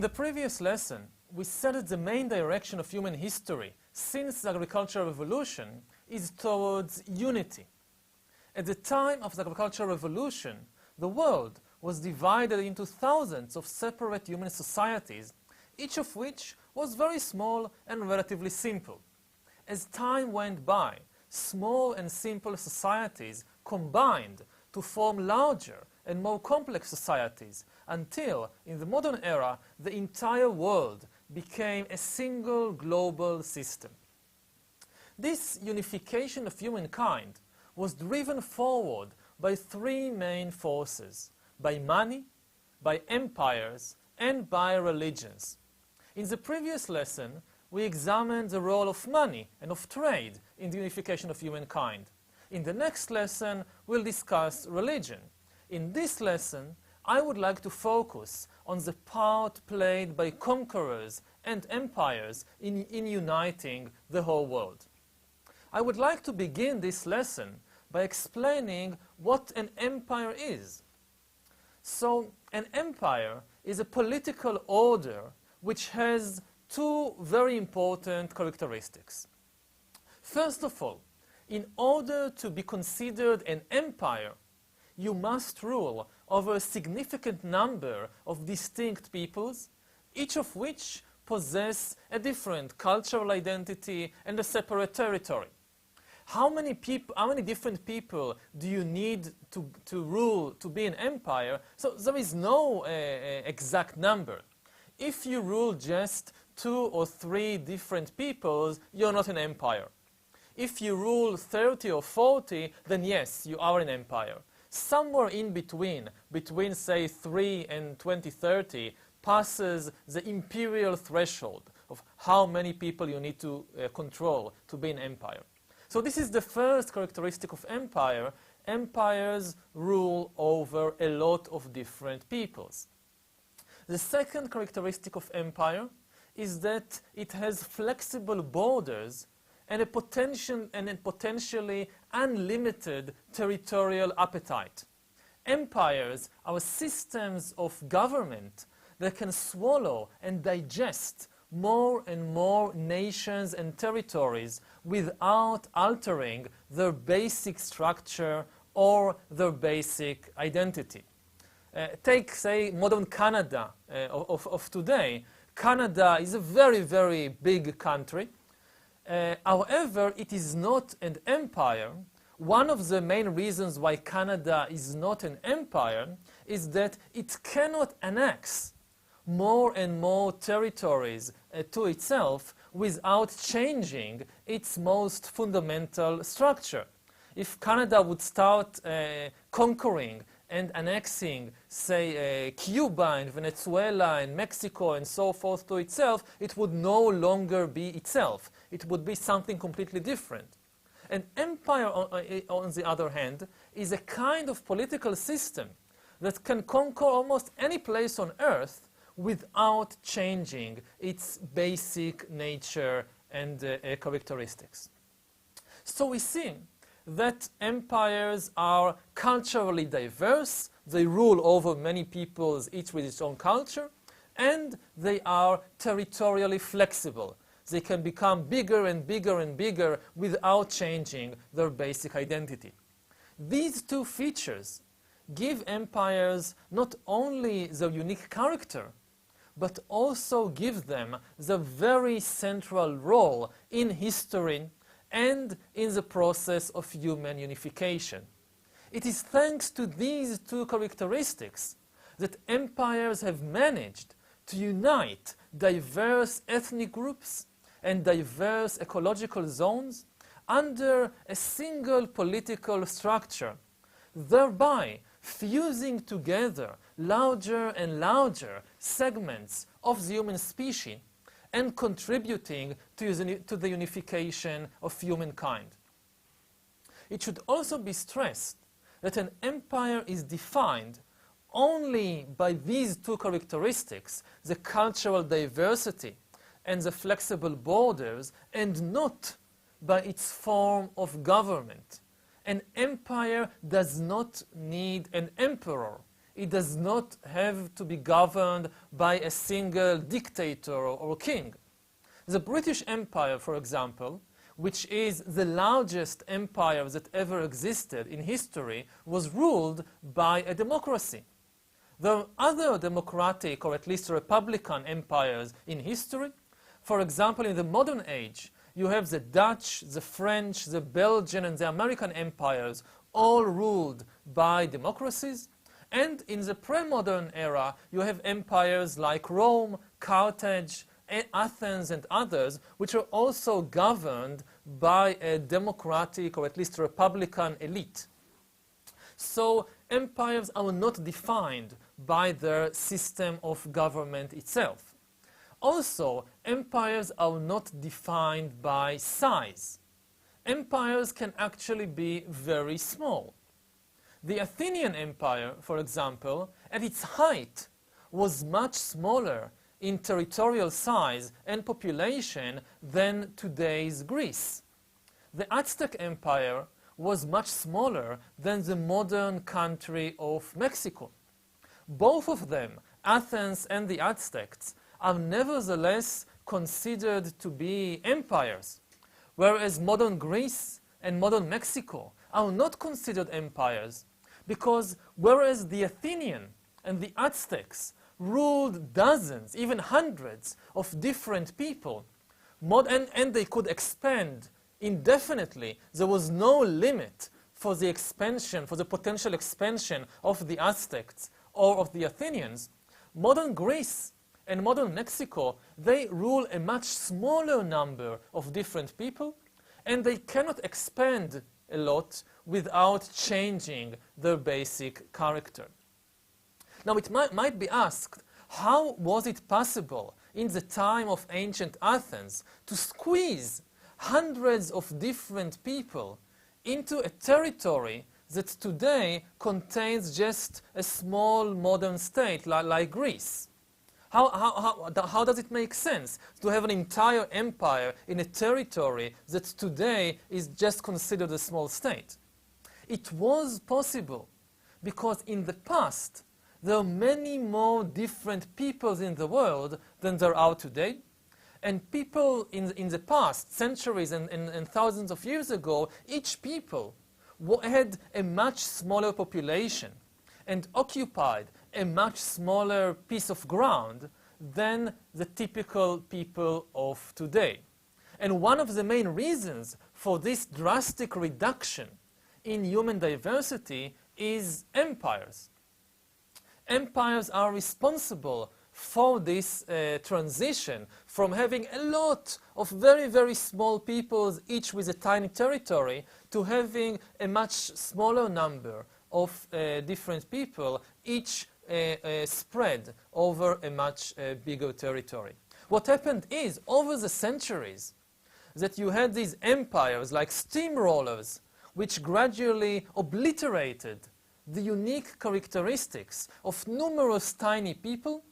In the previous lesson, we said that the main direction of human history since the agricultural revolution is towards unity. At the time of the agricultural revolution, the world was divided into thousands of separate human societies, each of which was very small and relatively simple. As time went by, small and simple societies combined to form larger and more complex societies until, in the modern era, the entire world became a single global system. This unification of humankind was driven forward by three main forces: by money, by empires, and by religions. In the previous lesson, we examined the role of money and of trade in the unification of humankind. In the next lesson, we'll discuss religion. In this lesson, I would like to focus on the part played by conquerors and empires in uniting the whole world. I would like to begin this lesson by explaining what an empire is. So, an empire is a political order which has two very important characteristics. First of all, in order to be considered an empire, you must rule over a significant number of distinct peoples, each of which possess a different cultural identity and a separate territory. How many different people do you need to rule to be an empire? So there is no exact number. If you rule just 2 or 3 different peoples, you're not an empire. If you rule 30 or 40, then yes, you are an empire. Somewhere in between say 3 and 20-30, passes the imperial threshold of how many people you need to control to be an empire. So this is the first characteristic of empire. Empires rule over a lot of different peoples. The second characteristic of empire is that it has flexible borders and a potentially unlimited territorial appetite. Empires are systems of government that can swallow and digest more and more nations and territories without altering their basic structure or their basic identity. Take, say, modern Canada of today. Canada is a very, very big country. However, it is not an empire. One of the main reasons why Canada is not an empire is that it cannot annex more and more territories to itself without changing its most fundamental structure. If Canada would start conquering and annexing, say, Cuba and Venezuela and Mexico and so forth to itself, it would no longer be itself. It would be something completely different. An empire, on the other hand, is a kind of political system that can conquer almost any place on earth without changing its basic nature and characteristics. So we see that empires are culturally diverse, they rule over many peoples, each with its own culture, and they are territorially flexible. They can become bigger and bigger and bigger without changing their basic identity. These two features give empires not only their unique character, but also give them the very central role in history and in the process of human unification. It is thanks to these two characteristics that empires have managed to unite diverse ethnic groups and diverse ecological zones under a single political structure, thereby fusing together larger and larger segments of the human species and contributing to the unification of humankind. It should also be stressed that an empire is defined only by these two characteristics, the cultural diversity and the flexible borders, and not by its form of government. An empire does not need an emperor. It does not have to be governed by a single dictator or king. The British Empire, for example, which is the largest empire that ever existed in history, was ruled by a democracy. There are other democratic or at least republican empires in history. For example, in the modern age, you have the Dutch, the French, the Belgian, and the American empires, all ruled by democracies. And in the pre-modern era, you have empires like Rome, Carthage, Athens, and others, which are also governed by a democratic or at least republican elite. So empires are not defined by their system of government itself. Also, empires are not defined by size. Empires can actually be very small. The Athenian Empire, for example, at its height, was much smaller in territorial size and population than today's Greece. The Aztec Empire was much smaller than the modern country of Mexico. Both of them, Athens and the Aztecs, are nevertheless considered to be empires, whereas modern Greece and modern Mexico are not considered empires, because whereas the Athenian and the Aztecs ruled dozens, even hundreds of different people, and they could expand indefinitely, there was no limit for the expansion, for the potential expansion of the Aztecs or of the Athenians, modern Greece and modern Mexico, they rule a much smaller number of different people, and they cannot expand a lot without changing their basic character. Now, it might be asked, how was it possible in the time of ancient Athens to squeeze hundreds of different people into a territory that today contains just a small modern state like Greece? How does it make sense to have an entire empire in a territory that today is just considered a small state? It was possible because in the past there are many more different peoples in the world than there are today. And people in the past, centuries and thousands of years ago, each people had a much smaller population and occupied a much smaller piece of ground than the typical people of today. And one of the main reasons for this drastic reduction in human diversity is empires. Empires are responsible for this transition from having a lot of very, very small peoples, each with a tiny territory, to having a much smaller number of different people, each spread over a much bigger territory. What happened is, over the centuries, that you had these empires like steamrollers, which gradually obliterated the unique characteristics of numerous tiny people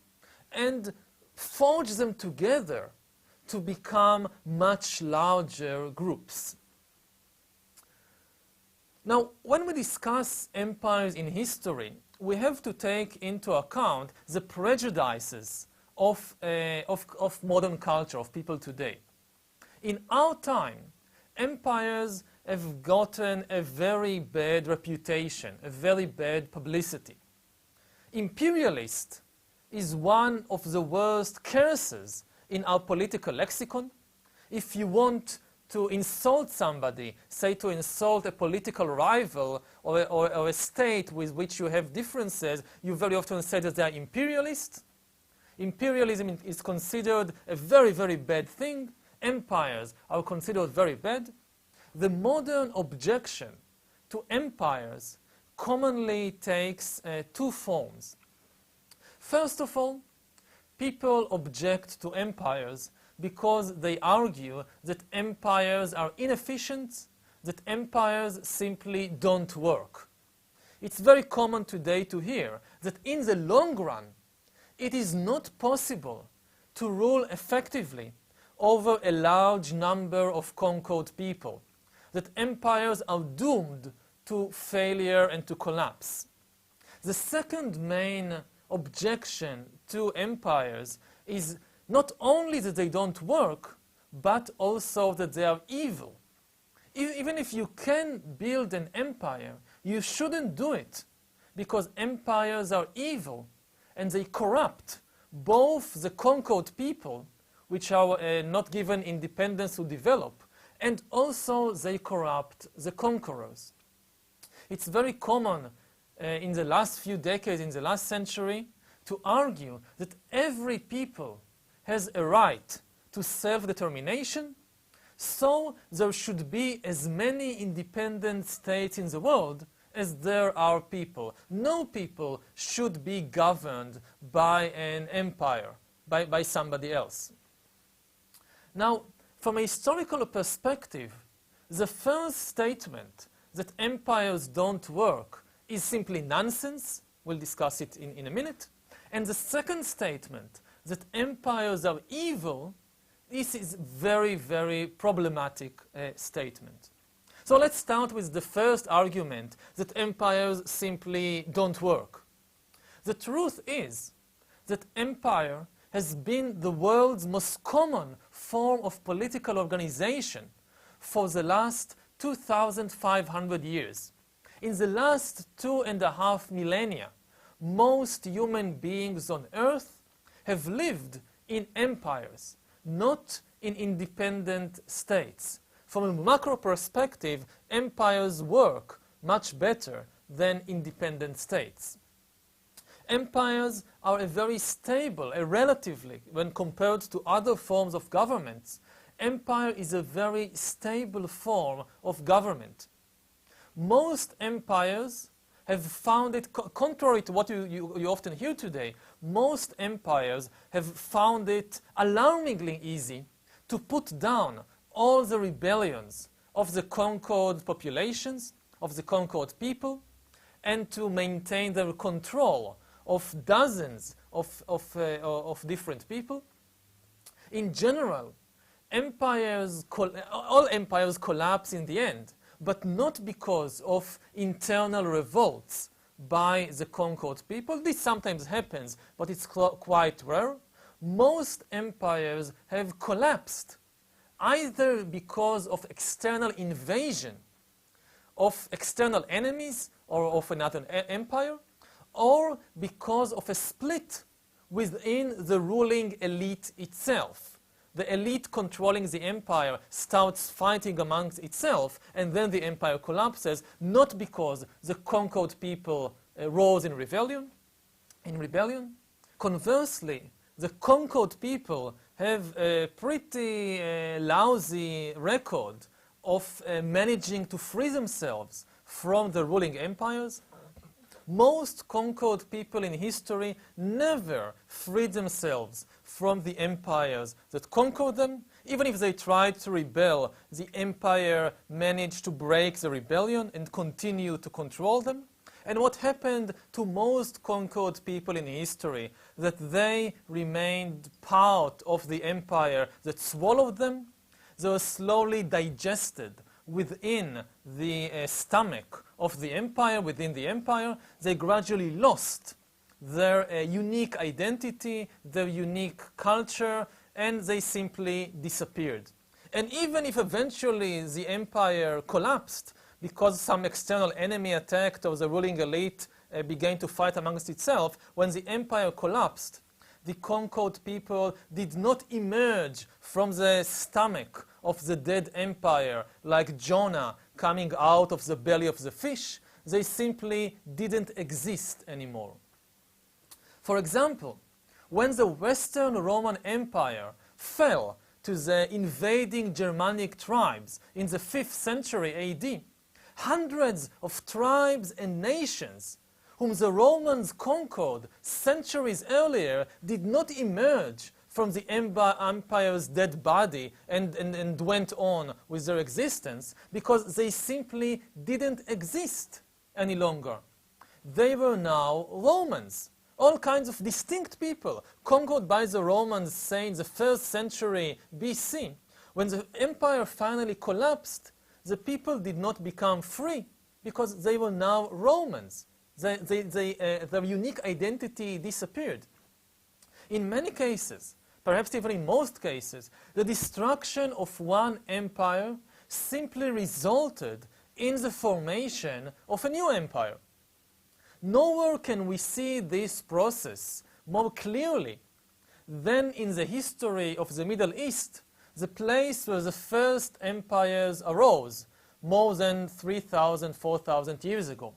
and forged them together to become much larger groups. Now, when we discuss empires in history, we have to take into account the prejudices of modern culture, of people today. In our time, empires have gotten a very bad reputation, a very bad publicity. Imperialist is one of the worst curses in our political lexicon. If you want to insult somebody, say to insult a political rival or a state with which you have differences, you very often say that they are imperialist. Imperialism is considered a very, very bad thing. Empires are considered very bad. The modern objection to empires commonly takes two forms. First of all, people object to empires because they argue that empires are inefficient, that empires simply don't work. It's very common today to hear that in the long run, it is not possible to rule effectively over a large number of conquered people, that empires are doomed to failure and to collapse. The second main objection to empires is not only that they don't work, but also that they are evil. Even if you can build an empire, you shouldn't do it, because empires are evil and they corrupt both the conquered people, which are not given independence to develop, and also they corrupt the conquerors. It's very common in the last few decades, in the last century, to argue that every people has a right to self-determination, so there should be as many independent states in the world as there are people. No people should be governed by an empire, by somebody else. Now, from a historical perspective, the first statement that empires don't work is simply nonsense. We'll discuss it in a minute. And the second statement, that empires are evil, this is very, very problematic statement. So let's start with the first argument, that empires simply don't work. The truth is that empire has been the world's most common form of political organization for the last 2,500 years. In the last 2.5 millennia, most human beings on Earth have lived in empires, not in independent states. From a macro perspective, empires work much better than independent states. Empires are a very stable, relatively, when compared to other forms of governments, empire is a very stable form of government. Most empires have found it, contrary to what you often hear today, most empires have found it alarmingly easy to put down all the rebellions of the conquered populations, of the conquered people, and to maintain their control of dozens of different people. In general, all empires collapse in the end, but not because of internal revolts by the conquered people. This sometimes happens, but it's quite rare. Most empires have collapsed either because of external invasion of external enemies or of another empire, or because of a split within the ruling elite itself. The elite controlling the empire starts fighting amongst itself, and then the empire collapses, not because the conquered people rose in rebellion. Conversely, the conquered people have a pretty lousy record of managing to free themselves from the ruling empires. Most conquered people in history never freed themselves from the empires that conquered them. Even if they tried to rebel, the empire managed to break the rebellion and continue to control them. And what happened to most conquered people in history, that they remained part of the empire that swallowed them. They were slowly digested within the stomach of the empire, within the empire. They gradually lost their unique identity, their unique culture, and they simply disappeared. And even if eventually the empire collapsed because some external enemy attacked or the ruling elite began to fight amongst itself, when the empire collapsed, the conquered people did not emerge from the stomach of the dead empire like Jonah coming out of the belly of the fish. They simply didn't exist anymore. For example, when the Western Roman Empire fell to the invading Germanic tribes in the 5th century AD, hundreds of tribes and nations whom the Romans conquered centuries earlier did not emerge from the empire's dead body and went on with their existence, because they simply didn't exist any longer. They were now Romans, all kinds of distinct people conquered by the Romans, say in the 1st century BC. When the empire finally collapsed, the people did not become free because they were now Romans. Their unique identity disappeared. In many cases, perhaps even in most cases, the destruction of one empire simply resulted in the formation of a new empire. Nowhere can we see this process more clearly than in the history of the Middle East, the place where the first empires arose more than 3,000, 4,000 years ago.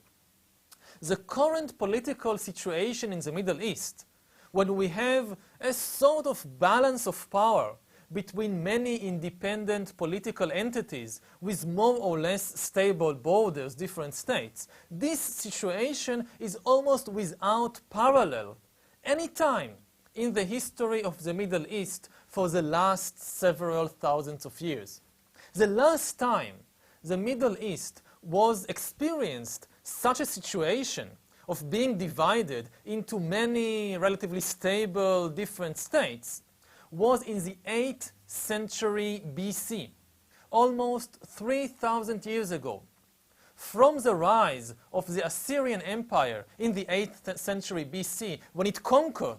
The current political situation in the Middle East, when we have a sort of balance of power between many independent political entities with more or less stable borders, different states, this situation is almost without parallel any time in the history of the Middle East for the last several thousands of years. The last time the Middle East was experienced such a situation of being divided into many relatively stable different states was in the 8th century BC, almost 3,000 years ago. From the rise of the Assyrian Empire in the 8th century BC, when it conquered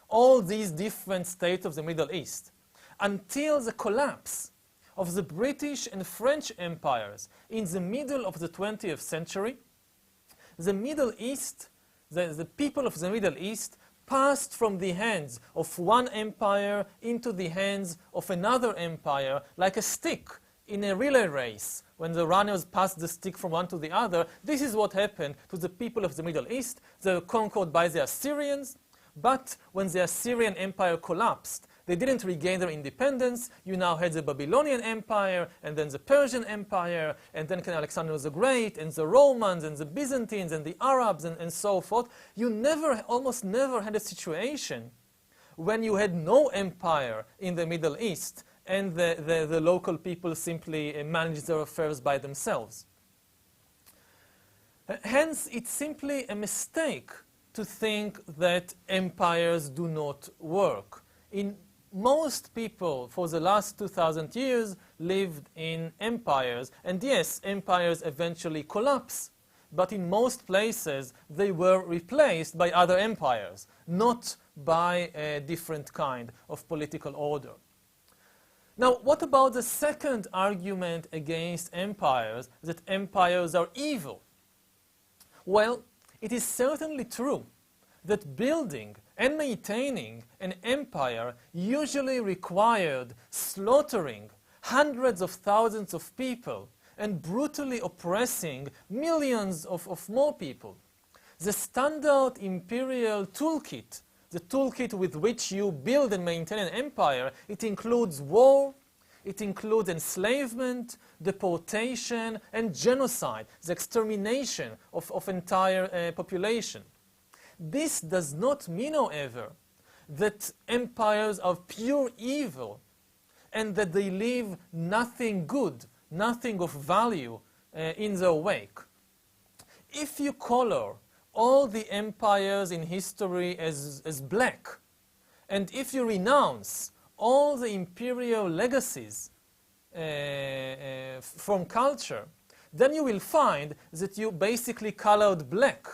all these different states of the Middle East, until the collapse of the British and French empires in the middle of the 20th century, the Middle East, the people of the Middle East passed from the hands of one empire into the hands of another empire like a stick in a relay race. When the runners pass the stick from one to the other, this is what happened to the people of the Middle East. They were conquered by the Assyrians, but when the Assyrian Empire collapsed, they didn't regain their independence. You now had the Babylonian Empire, and then the Persian Empire, and then King Alexander the Great, and the Romans, and the Byzantines, and the Arabs, and so forth. You almost never had a situation when you had no empire in the Middle East, and the local people simply managed their affairs by themselves. Hence, it's simply a mistake to think that empires do not work. Most people for the last 2,000 years lived in empires, and yes, empires eventually collapse, but in most places they were replaced by other empires, not by a different kind of political order. Now, what about the second argument against empires, that empires are evil? Well, it is certainly true that building and maintaining an empire usually required slaughtering hundreds of thousands of people and brutally oppressing millions of more people. The standard imperial toolkit, the toolkit with which you build and maintain an empire, it includes war, it includes enslavement, deportation, and genocide, the extermination of entire population. This does not mean, however, that empires are pure evil and that they leave nothing good, nothing of value in their wake. If you color all the empires in history as black, and if you renounce all the imperial legacies from culture, then you will find that you basically colored black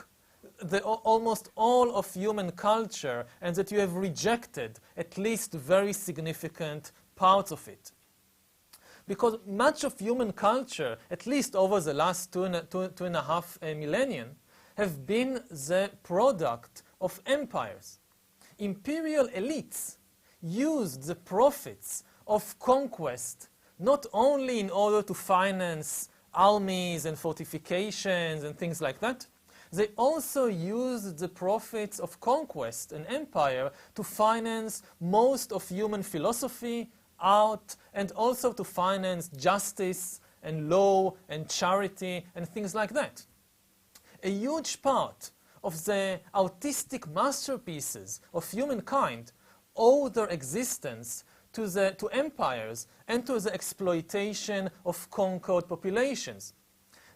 almost all of human culture, and that you have rejected at least very significant parts of it. Because much of human culture, at least over the last two and a half millennia, have been the product of empires. Imperial elites used the profits of conquest not only in order to finance armies and fortifications and things like that, they also used the profits of conquest and empire to finance most of human philosophy, art, and also to finance justice and law and charity and things like that. A huge part of the artistic masterpieces of humankind owe their existence to empires and to the exploitation of conquered populations.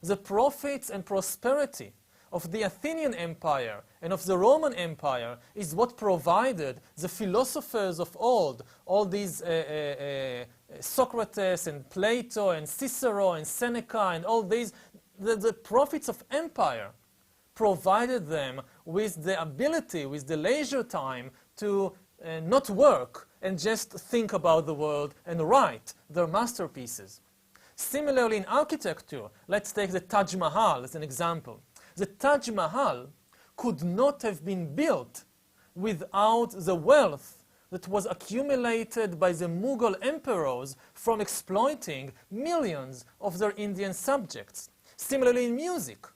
The profits and prosperity of the Athenian Empire and of the Roman Empire is what provided the philosophers of old, all these Socrates and Plato and Cicero and Seneca and all these, the profits of empire provided them with the ability, with the leisure time to not work and just think about the world and write their masterpieces. Similarly, in architecture, let's take the Taj Mahal as an example. The Taj Mahal could not have been built without the wealth that was accumulated by the Mughal emperors from exploiting millions of their Indian subjects. Similarly, in music.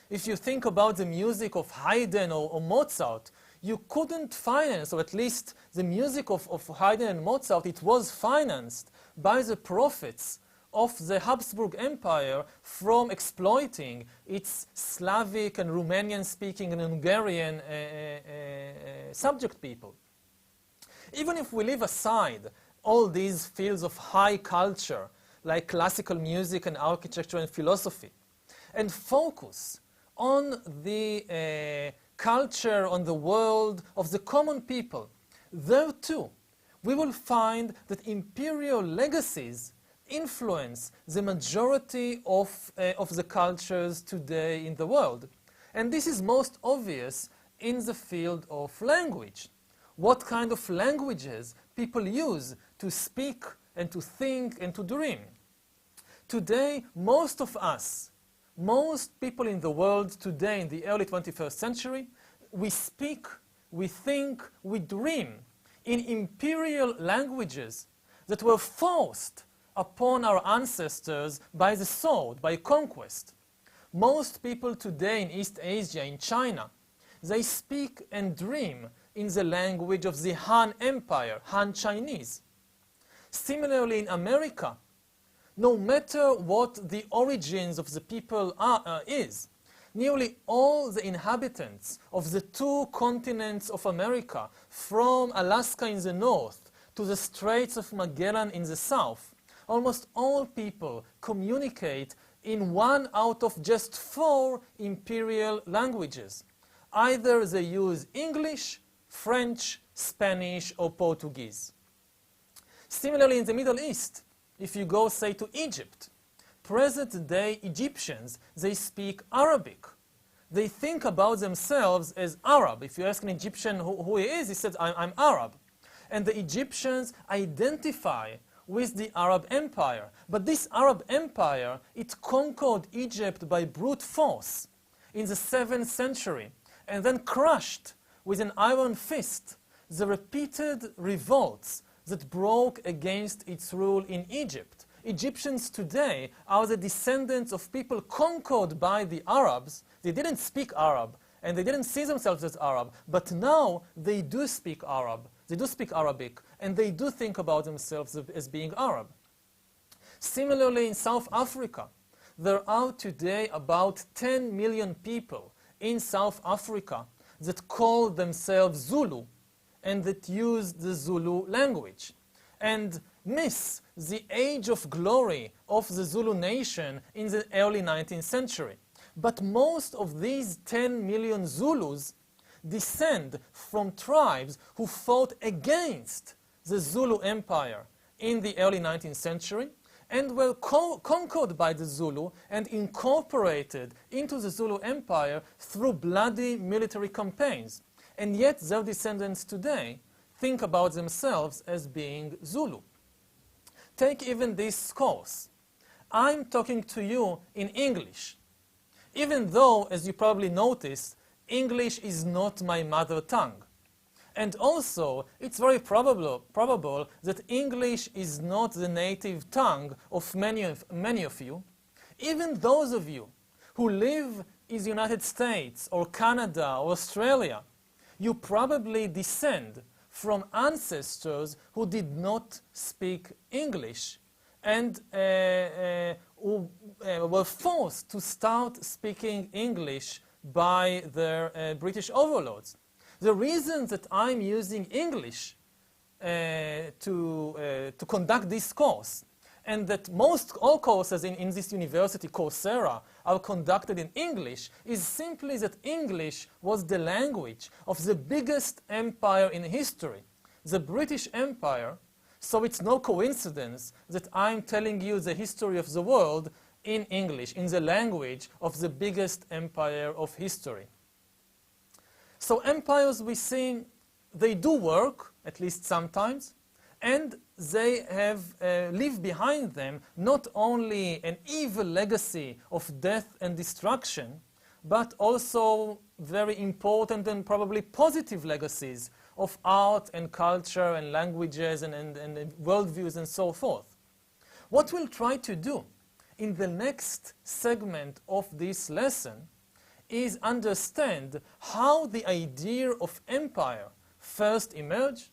If you think about the music of Haydn or Mozart, you couldn't finance, or at least the music of Haydn and Mozart, it was financed by the profits of the Habsburg Empire from exploiting its Slavic and Romanian-speaking and Hungarian subject people. Even if we leave aside all these fields of high culture, like classical music and architecture and philosophy, and focus on the culture, on the world of the common people, there too, we will find that imperial legacies influence the majority of the cultures today in the world. And this is most obvious in the field of language. What kind of languages people use to speak and to think and to dream. Today, most of us, most people in the world today in the early 21st century, we speak, we think, we dream in imperial languages that were forced upon our ancestors by the sword, by conquest. Most people today in East Asia, in China, they speak and dream in the language of the Han Empire, Han Chinese. Similarly, in America, no matter what the origins of the people is, nearly all the inhabitants of the two continents of America, from Alaska in the north to the Straits of Magellan in the south, almost all people communicate in one out of just 4 imperial languages. Either they use English, French, Spanish, or Portuguese. Similarly, in the Middle East, if you go, say, to Egypt, present-day Egyptians, they speak Arabic. They think about themselves as Arab. If you ask an Egyptian who he is, he says, I'm Arab. And the Egyptians identify with the Arab Empire. But this Arab Empire, it conquered Egypt by brute force in the 7th century and then crushed with an iron fist the repeated revolts that broke against its rule in Egypt. Egyptians today are the descendants of people conquered by the Arabs. They didn't speak Arab and they didn't see themselves as Arab, but now they do speak Arab. They do speak Arabic, and they do think about themselves as being Arab. Similarly, in South Africa, there are today about 10 million people in South Africa that call themselves Zulu and that use the Zulu language and miss the age of glory of the Zulu nation in the early 19th century. But most of these 10 million Zulus descend from tribes who fought against the Zulu Empire in the early 19th century and were conquered by the Zulu and incorporated into the Zulu Empire through bloody military campaigns. And yet their descendants today think about themselves as being Zulu. Take even this course. I'm talking to you in English, even though, as you probably noticed, English is not my mother tongue. And also, it's very probable that English is not the native tongue of many of you. Even those of you who live in the United States or Canada or Australia, you probably descend from ancestors who did not speak English and who were forced to start speaking English by their British overlords. The reason that I'm using English to conduct this course, and that all courses in this university, Coursera, are conducted in English, is simply that English was the language of the biggest empire in history, the British Empire. So it's no coincidence that I'm telling you the history of the world in English, in the language of the biggest empire of history. So empires, we see, they do work, at least sometimes, and they have leave behind them not only an evil legacy of death and destruction, but also very important and probably positive legacies of art and culture and languages and worldviews and so forth. What we'll try to do in the next segment of this lesson is understand how the idea of empire first emerged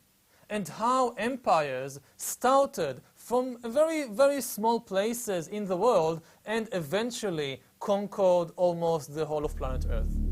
and how empires started from very, very small places in the world and eventually conquered almost the whole of planet Earth.